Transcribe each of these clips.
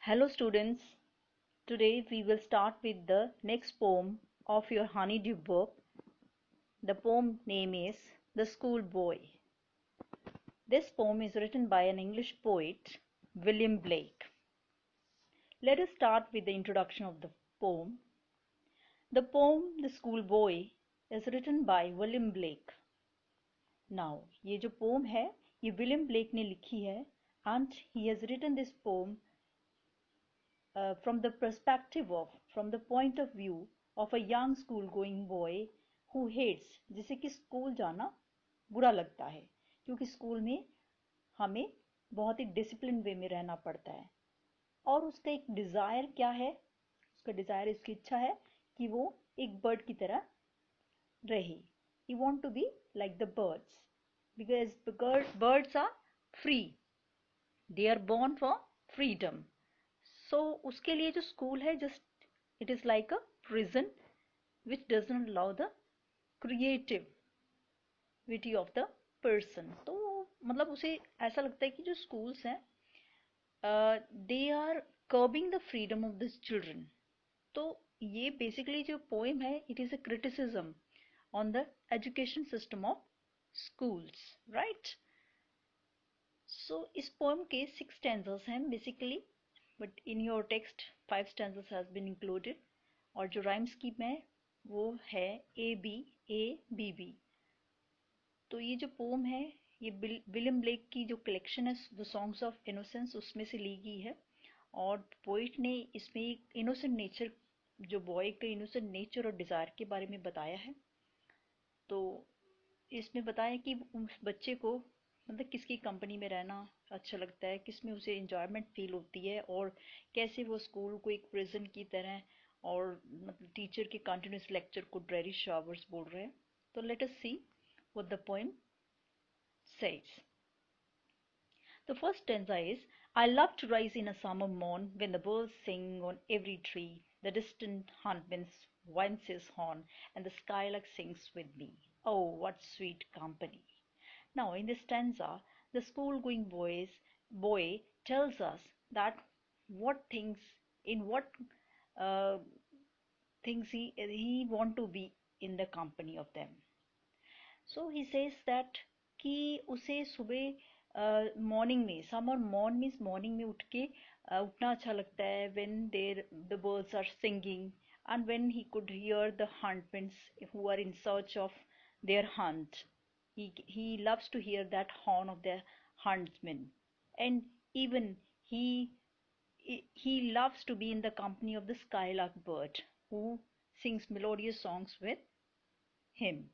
Hello students, today we will start with the next poem of your Honeydew book. The poem name is The Schoolboy. This poem is written by an English poet, William Blake. Let us start with the introduction of the poem. The poem The Schoolboy is written by William Blake. Now, ये जो poem है, ये William Blake ने लिखी है and he has written this poem from the point of view of a young school going boy who hates, जिसे कि school जाना बुरा लगता है क्योंकि स्कूल में हमें बहुत ही डिसिप्लिन वे में रहना पड़ता है और उसका एक डिज़ायर क्या है, उसका डिज़ायर इसकी इच्छा है कि वो एक बर्ड की तरह रहे. He want to be like the birds because birds are free, they are born for freedom. So उसके लिए जो स्कूल है just it is like a prison which doesn't allow the creativity of the person. तो मतलब उसे ऐसा लगता है कि जो schools हैं they are curbing the freedom of the children. तो ये basically जो poem है it is a criticism on the education system of schools, right? So इस poem के 6 stanzas हैं basically, but in your text 5 stanzas has been included और जो rhyme scheme है वो है A B A B B. तो ये जो poem है ये विलियम ब्लेक की जो collection है The Songs of Innocence उसमें से ली गई है और poet ने इसमें एक innocent nature, जो boy के innocent nature और desire के बारे में बताया है. तो इसमें बताया कि उस बच्चे को मतलब किसकी कंपनी में रहना अच्छा लगता है, किस में उसे एंजॉयमेंट फील होती है और कैसे वो स्कूल को एक प्रिजन की तरह और मतलब टीचर के कंटिन्यूस लेक्चर को ड्रेरी शावर्स बोल रहे हैं. तो let us see what the poem says. The first stanza is, I love to rise in a summer morn when the birds sing on every tree, the distant huntman winds his horn, and the skylark sings with me. Oh, what sweet company. Now, in this stanza, the school-going boy tells us that what things he want to be in the company of them. So he says that कि उसे सुबह morning में summer mourn means morning में उठ के उठना अच्छा लगता है when the birds are singing and when he could hear the huntsmen who are in search of their hunt. He loves to hear that horn of the huntsman, and even he loves to be in the company of the skylark bird who sings melodious songs with him.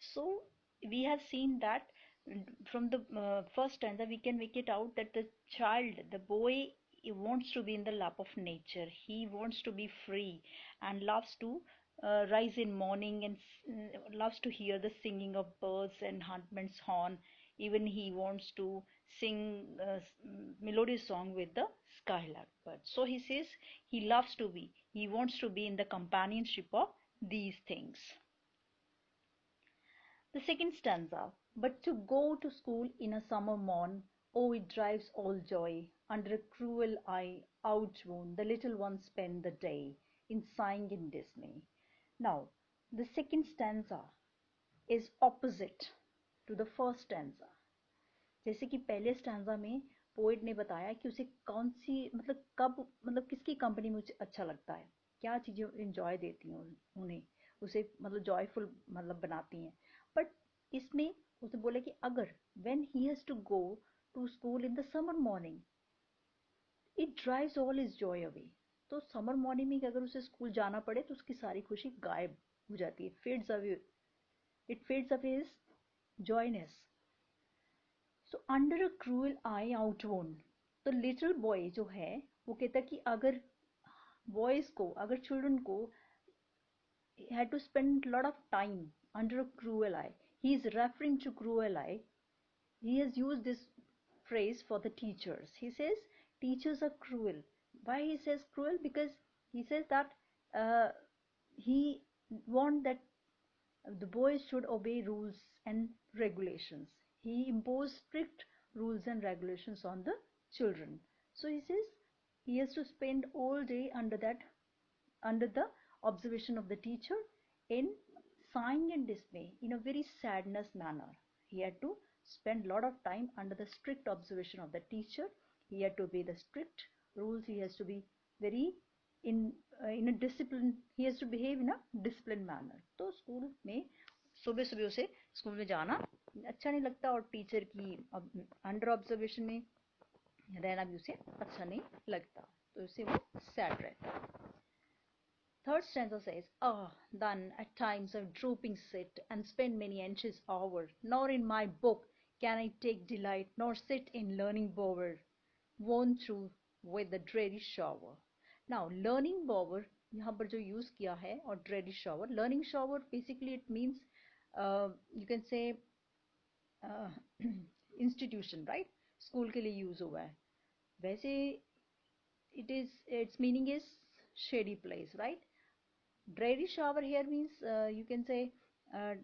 So we have seen that from the first stanza we can make it out that the boy, he wants to be in the lap of nature. He wants to be free and loves to rise in morning and loves to hear the singing of birds and huntman's horn. Even he wants to sing melodious song with the skylark bird. So he says he wants to be in the companionship of these things. The second stanza, but to go to school in a summer morn, oh, it drives all joy. Under a cruel eye outworn, the little ones spend the day in sighing and dismay. Now, the second stanza is opposite to the first stanza. जैसे कि पहले stanza में poet ने बताया कि उसे कौन सी मतलब कब मतलब किसकी कंपनी में अच्छा लगता है, क्या चीज़ें एंजॉय देती हैं उन्हें, उसे मतलब जॉयफुल मतलब बनाती हैं. बट इसमें उसे बोला कि अगर when he has to go to school in the summer morning, it drives all his joy away. तो समर मॉर्निंग में अगर उसे स्कूल जाना पड़े तो उसकी सारी खुशी गायब हो जाती है, fades away, it fades away his joyness. So under a cruel eye outworn, तो लिटिल बॉय जो है वो कहता है कि अगर बॉयज को, अगर चिल्ड्रन को had to spend a lot of time under a cruel eye. He is referring to cruel eye. He has used this phrase for the teachers. He says teachers are cruel. Why he says cruel? Because he says that he wants that the boys should obey rules and regulations. He imposed strict rules and regulations on the children. So he says He has to spend all day under the observation of the teacher in sighing and dismay, in a very sadness manner. He had to spend a lot of time under the strict observation of the teacher. He had to obey the strict rules. He has to be very in a discipline. He has to behave in a disciplined manner. तो school में सुबह सुबह उसे school में जाना अच्छा नहीं लगता, और टीचर की अंडर ऑब्जर्वेशन में रहना भी उसे अच्छा नहीं लगता, तो उसे वो सैड रहता है. Third stanza says, ah, then at times of drooping sit and spend many anxious hour, nor in my book can I take delight, nor sit in learning bower, worn through with the dreary shower. Now, learning bower यहाँ पर जो use किया है, और dreary shower, learning shower basically it means you can say uh, institution, right? School के लिए use हुआ है. वैसे its meaning is shady place, right? Dreary shower here means you can say uh,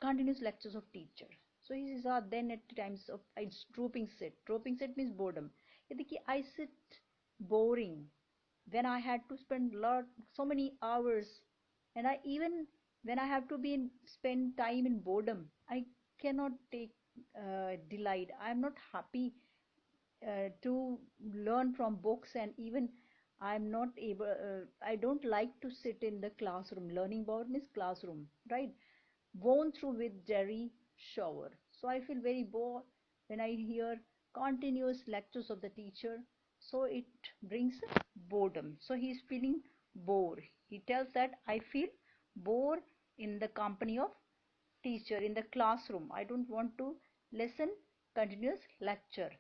continuous lectures of teacher. So he says, then at times of it's drooping sit. Drooping sit means boredom. ये देखिए, I sit boring when I had to spend so many hours, and I even when I have to spend time in boredom, I cannot take delight. I am not happy to learn from books, and even I'm not able, I don't like to sit in the classroom. Learning about means classroom, right? Worn through with dreary shower. So I feel very bored when I hear continuous lectures of the teacher. So it brings boredom. So he's feeling bored. He tells that I feel bored in the company of teacher in the classroom. I don't want to listen continuous lecture.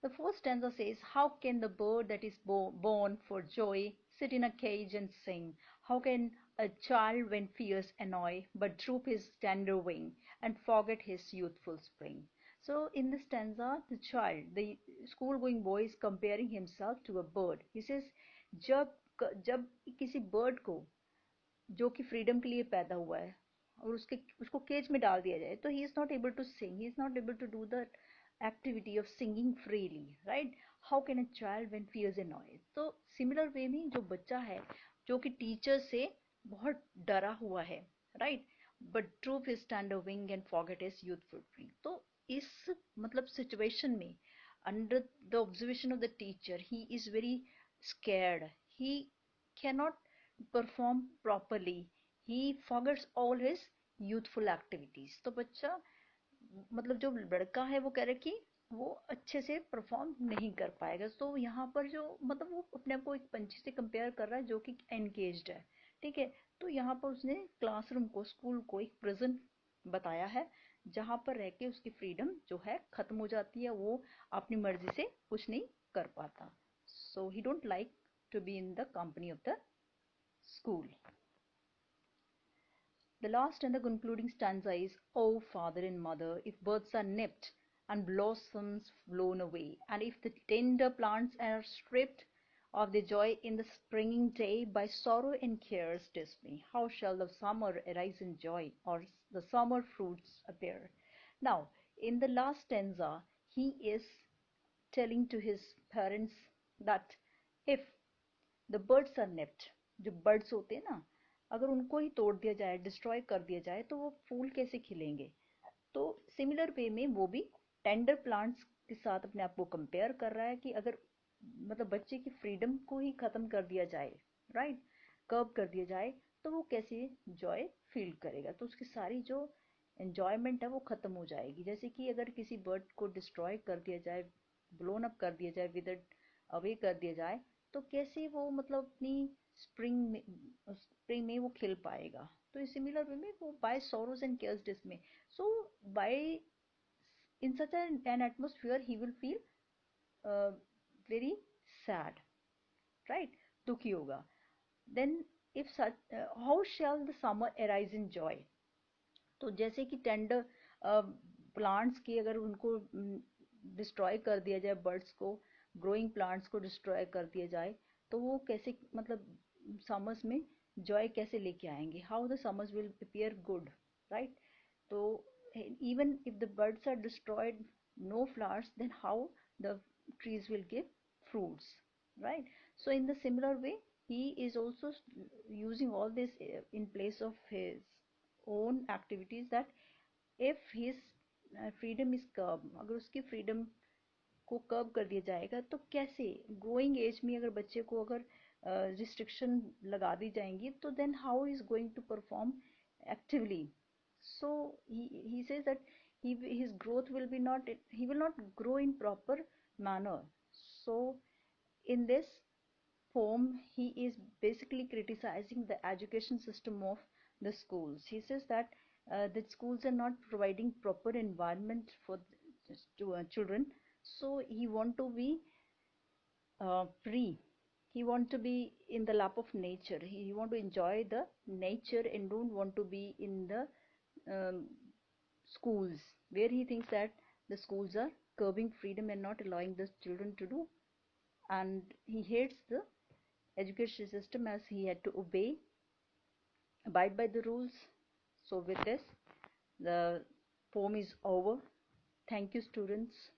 The fourth stanza says, how can the bird that is born for joy sit in a cage and sing? How can a child when fears annoy but droop his tender wing and forget his youthful spring? So in this stanza, the school-going boy is comparing himself to a bird. He says, जब जब किसी bird को जो कि freedom के लिए पैदा हुआ है और उसको केज में डाल दिया जाए, तो he is not able to sing, he is not able to do the activity of singing freely, right? How can a child when fierce and noise? तो सिमिलर वे में जो बच्चा है जो कि टीचर से बहुत डरा हुआ है, right, but troop his stand wing and forget his youthful dream. तो इस मतलब सिचुएशन में under the observation of the teacher he is very scared. He cannot perform properly. He forgets all his youthful activities. तो बच्चा मतलब जो लड़का है वो कह रहा है कि वो अच्छे से परफॉर्म नहीं कर पाएगा. तो यहाँ पर जो मतलब वो अपने आप को एक पंछी से कंपेयर कर रहा है जो कि एनकेज्ड है, ठीक है. तो यहाँ पर उसने क्लासरूम को, स्कूल को एक प्रिजन बताया है जहाँ पर रह के उसकी फ्रीडम जो है खत्म हो जाती है, वो अपनी मर्जी से कुछ नहीं कर पाता. So he don't like to be in the company of the school. The last and the concluding stanza is, oh father and mother, if birds are nipped and blossoms blown away, and if the tender plants are stripped of their joy in the springing day by sorrow and care's dismay, how shall the summer arise in joy, or the summer fruits appear? Now, in the last stanza, he is telling to his parents that if the birds are nipped, जो birds होते हैं ना, अगर उनको ही तोड़ दिया जाए, destroy कर दिया जाए, तो वो फूल कैसे खिलेंगे? तो सिमिलर वे में वो भी टेंडर प्लांट्स के साथ अपने आप को कंपेयर कर रहा है कि अगर मतलब बच्चे की फ्रीडम को ही खत्म कर दिया जाए, राइट, कर्ब कर दिया जाए, तो वो कैसे जॉय फील करेगा? तो उसकी सारी जो एंजॉयमेंट है वो खत्म हो जाएगी. जैसे कि अगर किसी बर्ड को डिस्ट्रॉय कर दिया जाए, ब्लोन अप कर दिया जाए, विदर अवे कर दिया जाए, तो कैसे वो मतलब अपनी स्प्रिंग में वो खिल पाएगा? तो सिमिलर वे में वो bye sorrows and cares dismay, so by in such an atmosphere he will feel very sad, right? दुखी होगा. Then if such how shall the summer arise in joy? तो जैसे कि टेंडर प्लांट्स की अगर उनको डिस्ट्रॉय कर दिया जाए, बर्ड्स को, ग्रोइंग प्लांट्स को डिस्ट्रॉय कर दिया जाए, तो वो कैसे मतलब समर्स में जॉय कैसे लेके आएंगे? How the summers will appear good, right? तो even if the birds are destroyed, no flowers, then how the trees will give fruits, right? So in the similar way, he is also using all this in place of his own activities, that if his freedom is curb, अगर उसकी freedom को कर्ब कर दिया जाएगा तो कैसे growing as में अगर बच्चे को अगर रिस्ट्रिक्शन लगा दी जाएंगी तो then how is going to perform actively. So he says that his growth will be not, he will not grow in proper manner. So in this poem he is basically criticizing the education system of the schools. He says that the schools are not providing proper environment for children. So he want to be free. He want to be in the lap of nature. He want to enjoy the nature and don't want to be in the um, schools, where he thinks that the schools are curbing freedom and not allowing the children to do. And he hates the education system as he had to abide by the rules. So with this, the poem is over. Thank you, students.